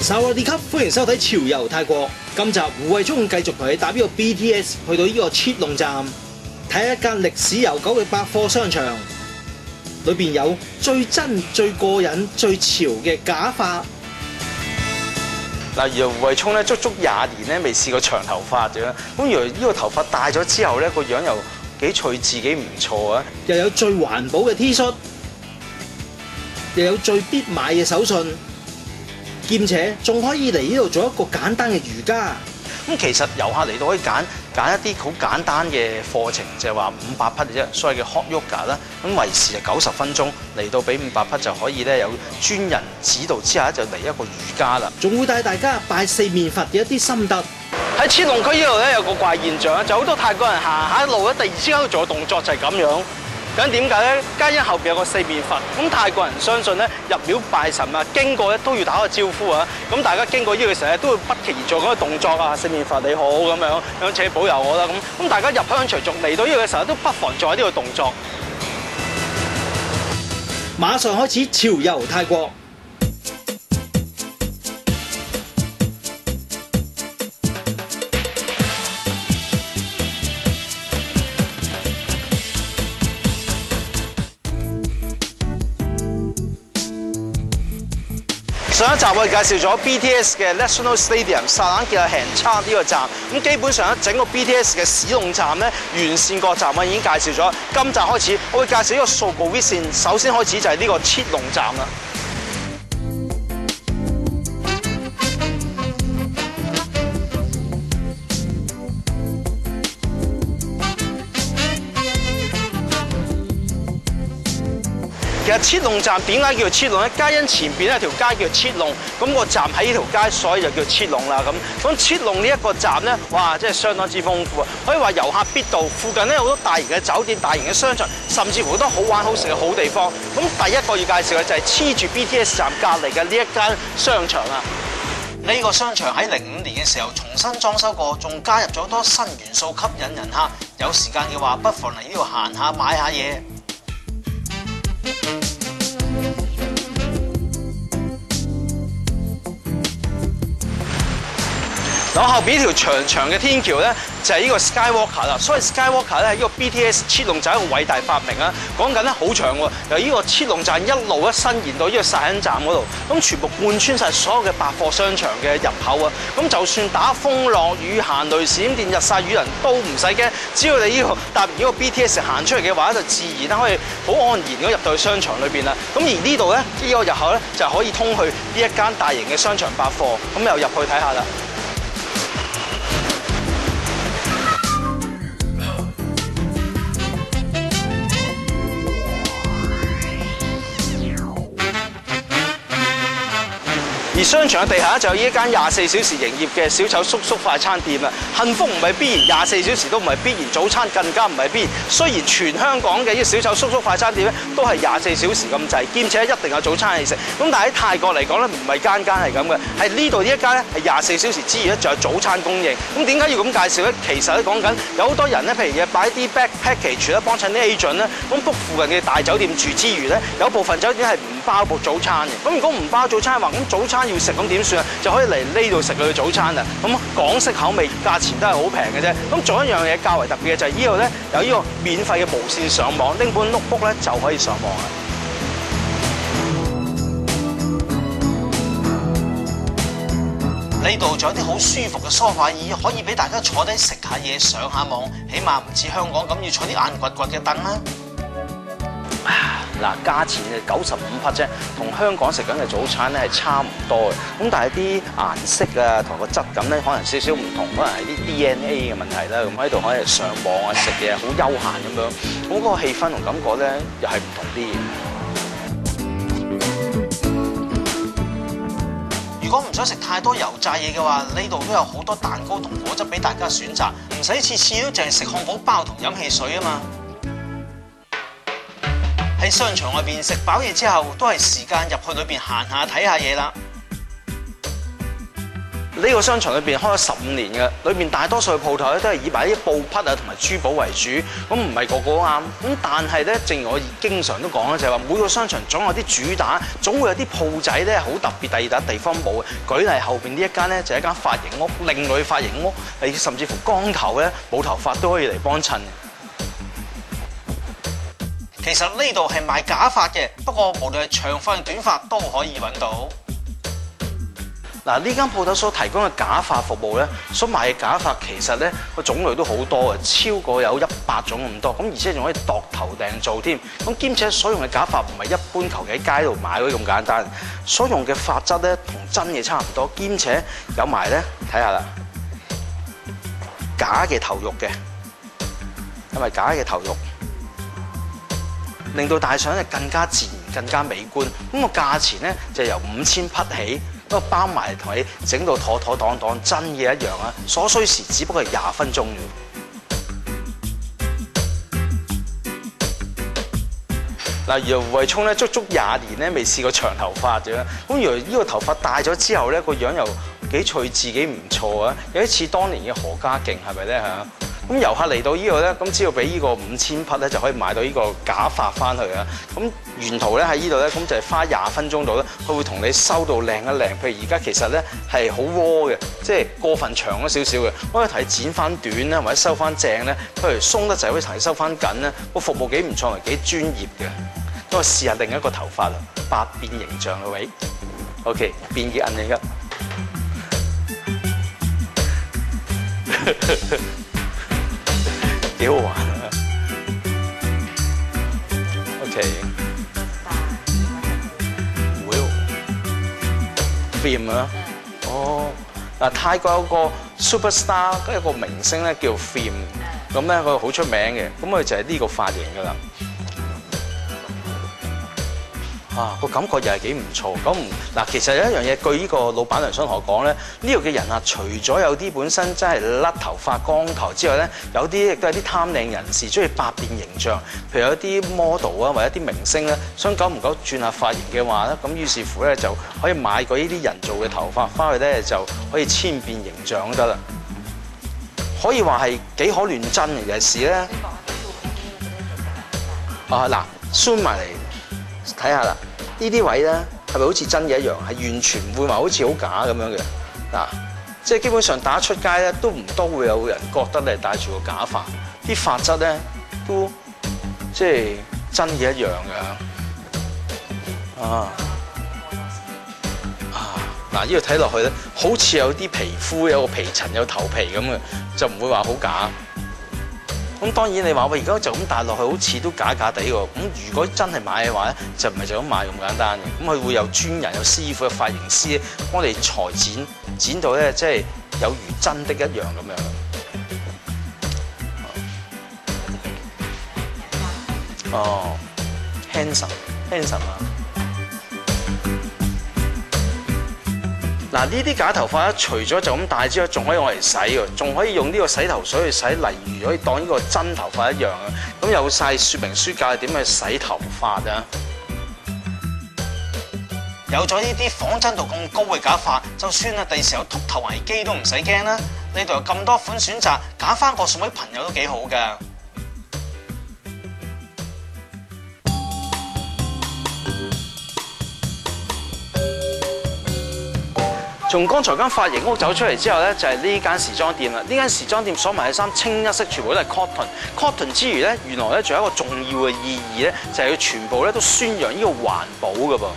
薩瓦迪卡，歡迎收睇《潮遊泰國》。今集胡慧中繼續同你搭呢個 BTS 去到呢個切龍站，睇一間歷史悠久嘅百貨商場，裏邊有最真、最過癮、最潮嘅假髮。嗱，而胡慧聰咧足足20年咧未試過長頭髮嘅，咁原來呢個頭髮戴咗之後咧個樣又幾趣致，幾唔錯啊！又有最環保嘅 T 恤，又有最必買嘅手信。兼且仲可以嚟呢度做一個簡單嘅瑜伽。咁其實遊客嚟到可以揀一啲好簡單嘅課程，就係話500匹嘅啫，所謂嘅 hot yoga 啦。咁維持就90分鐘，嚟到俾500匹就可以咧有專人指導之下就嚟一個瑜伽啦。仲會帶大家拜四面佛嘅一啲心得。喺切龍區呢度咧有個怪現象，就好多泰國人行下路咧，突然之間做嘅動作就係咁樣。咁點解咧？皆因後邊有個四面佛，咁泰國人相信咧入廟拜神啊，經過咧都要打個招呼啊。咁大家經過呢個時候咧，都會不期而做嗰個動作啊，四面佛你好咁樣，請保佑我啦咁。咁大家入鄉隨俗嚟到呢個嘅時候，都不妨做下呢個動作。馬上開始潮遊泰國。上一集我哋介紹咗 BTS 嘅 National Stadium 薩冷傑拉行差呢個站，咁基本上整個 BTS 嘅使用站咧，沿線各站我已經介紹咗。今集開始，我會介紹呢個數個 V 線，首先開始就係呢個切龍站啦。其實切龍站點解叫做切龍咧？皆因前邊有條街叫做切龍，咁個站喺呢條街，所以就叫切龍啦。咁切龍呢一個站咧，哇，真係相當之豐富啊！可以話遊客必到，附近咧有好多大型嘅酒店、大型嘅商場，甚至乎好多好玩好食嘅好地方。咁第一個要介紹嘅就係黐住 BTS 站隔離嘅呢一間商場啊！呢個商場喺05年嘅時候重新裝修過，仲加入咗好多新元素吸引人客。有時間嘅話，不妨嚟呢度行下買下嘢。咁後邊呢條長長嘅天橋咧，就係呢個 Skywalker 啦。所謂 Skywalker 咧係呢個 BTS 切龍站一個偉大發明啊！講緊咧好長喎，由呢個切龍站一路咧伸延到呢個薩恩站嗰度，咁全部貫穿晒所有嘅百貨商場嘅入口啊！咁就算打風落雨、行雷閃電、日曬雨淋都唔使驚，只要你呢個搭完呢個 BTS 行出嚟嘅話，就自然咧可以好安然咁入到去商場裏邊啦。咁而呢度咧呢個入口咧就可以通去呢一間大型嘅商場百貨，咁又入去睇下啦。而商場嘅地下就有呢一間24小時營業嘅小丑叔叔快餐店啦。幸福唔係必然，24小時都唔係必然，早餐更加唔係必然。雖然全香港嘅呢個小丑叔叔快餐店咧都係24小時咁滯，兼且一定有早餐嚟食。咁但係喺泰國嚟講咧，唔係間間係咁嘅，係呢度呢一間咧係24小時之餘咧，仲有早餐供應。咁點解要咁介紹咧？其實咧講緊有好多人咧，譬如嘅擺啲 back package 咧，幫襯啲 agent 咧，咁 book 附近嘅大酒店住之餘咧，有部分酒店係唔包部早餐嘅。咁如果唔包早餐嘅話，咁早餐要食咁點算啊？就可以嚟呢度食佢嘅早餐啊！咁港式口味，價錢都係好平嘅啫。咁仲有一樣嘢較為特別嘅就係呢度咧有呢個免費嘅無線上網，拎本 notebook 咧就可以上網啦。呢度仲有啲好舒服嘅梳化椅，可以俾大家坐低食下嘢、上下網，起碼唔似香港咁要坐啲硬掘掘嘅凳啦。嗱，價錢係95匹啫，同香港食緊嘅早餐咧係差唔多嘅。咁但係啲顏色啊同個質感咧可能少少唔同，可能係啲 DNA 嘅問題啦。咁喺度可以上網啊食嘢，好悠閒咁樣。咁嗰個氣氛同感覺咧又係唔同啲嘅。如果唔想食太多油炸嘢嘅話，呢度都有好多蛋糕同果汁俾大家選擇，唔使次次都淨係食漢堡包同飲汽水啊嘛。喺商場外邊食飽嘢之後，都係時間入去裏邊行下睇下嘢啦。呢個商場裏邊開咗15年嘅，裏邊大多數嘅鋪頭咧都係以賣啲布匹啊同埋珠寶為主，咁唔係個個都啱。咁但係咧，正如我經常都講咧，就係話每個商場總有啲主打，總會有啲鋪仔咧好特別，第二笪地方冇嘅。舉例後邊呢一間咧就係一間髮型屋，另類髮型屋，係甚至乎光頭咧冇頭髮都可以嚟幫襯。其實呢度係賣假髮嘅，不過無論係長髮定短髮都可以揾到。嗱，呢間鋪頭所提供嘅假髮服務咧，所賣嘅假髮其實咧個種類都好多嘅，超過有100種咁多，咁而且仲可以度頭訂做添。咁兼且所用嘅假髮唔係一般求其喺街度買嗰啲咁簡單，所用嘅髮質咧同真嘅差唔多，兼且有埋咧睇下啦，假嘅頭肉嘅，因為假嘅頭肉，令到戴上咧更加自然、更加美觀。咁個價錢咧就由5000匹起。不過包埋同你整到妥妥當當真嘅一樣啊！所需時只不過係20分鐘啫。嗱，而胡慧聰咧足足20年咧未試過長頭髮嘅，咁原來呢個頭髮戴咗之後咧個樣又幾隨自己唔錯啊！有啲似當年嘅何家勁係咪咧嚇？咁遊客嚟到呢度咧，咁只要俾呢個5000匹咧就可以買到呢個假髮翻去啊！咁沿途咧喺呢度咧，咁就係花20分鐘度咧，佢會同你收到靚一靚。譬如而家其實咧係好窩嘅，即係過分長咗少少嘅，可以同你剪翻短啦，或者收翻正咧。譬如鬆得滯，可以同你收翻緊咧。個服務幾唔錯，係幾專業嘅。咁我試下另一個頭髮啦，百變形象啦，喂 ，OK， 變嘅銀嚟㗎。幾好玩啊 ！OK， 會 film 啊！哦，嗱，泰國有個 superstar， 一個明星咧叫 film， 咁咧佢好出名嘅，咁佢就係呢個髮型㗎啦。啊，個感覺又係幾唔錯。咁嗱，其實有一樣嘢，據呢個老闆娘想同我講咧，呢度嘅人啊，除咗有啲本身真係甩頭髮光頭之外咧，有啲亦都係啲貪靚人士，中意百變形象。譬如有啲 model 啊，或者啲明星咧，想久唔久轉下髮型嘅話咧，咁於是乎咧就可以買過呢啲人造嘅頭髮翻去咧，就可以千變形象得啦。可以話係幾可亂真嘅，有時咧。啊嗱，zoom埋嚟睇下啦。呢啲位咧係咪好似真嘅一樣？係完全唔會話好似好假咁樣嘅嗱，即係基本上打出街咧都唔多會有人覺得你係戴住個假髮，啲髮質咧都即係真嘅一樣嘅嗱，呢度睇落去咧，好似有啲皮膚有個皮層有頭皮咁嘅，就唔會話好假。咁當然你話喂，而家就咁戴落去，好似都假假地喎。咁如果真係買嘅話咧，就唔係就咁買咁簡單嘅。咁佢會有專人、有師傅、有髮型師幫你裁剪，剪到咧即係有如真的一樣咁樣。哦 handsome 啊！嗱，呢啲假頭髮咧，除咗就咁戴之外，仲可以攞嚟洗喎，仲可以用呢個洗頭水去洗，例如可以當呢個真頭髮一樣啊。咁有晒說明書教你點去洗頭髮啊。有咗呢啲仿真度咁高嘅假髮，就算啊第時有禿頭危機都唔使驚啦。呢度有咁多款選擇，揀翻個送俾朋友都幾好㗎。從剛才間髮型屋走出嚟之後咧，就係呢間時裝店啦。呢間時裝店所賣嘅衫清一色，全部都係 cotton。cotton 之餘咧，原來咧仲有一個重要嘅意義咧，就係佢全部咧都宣揚呢個環保㗎噃。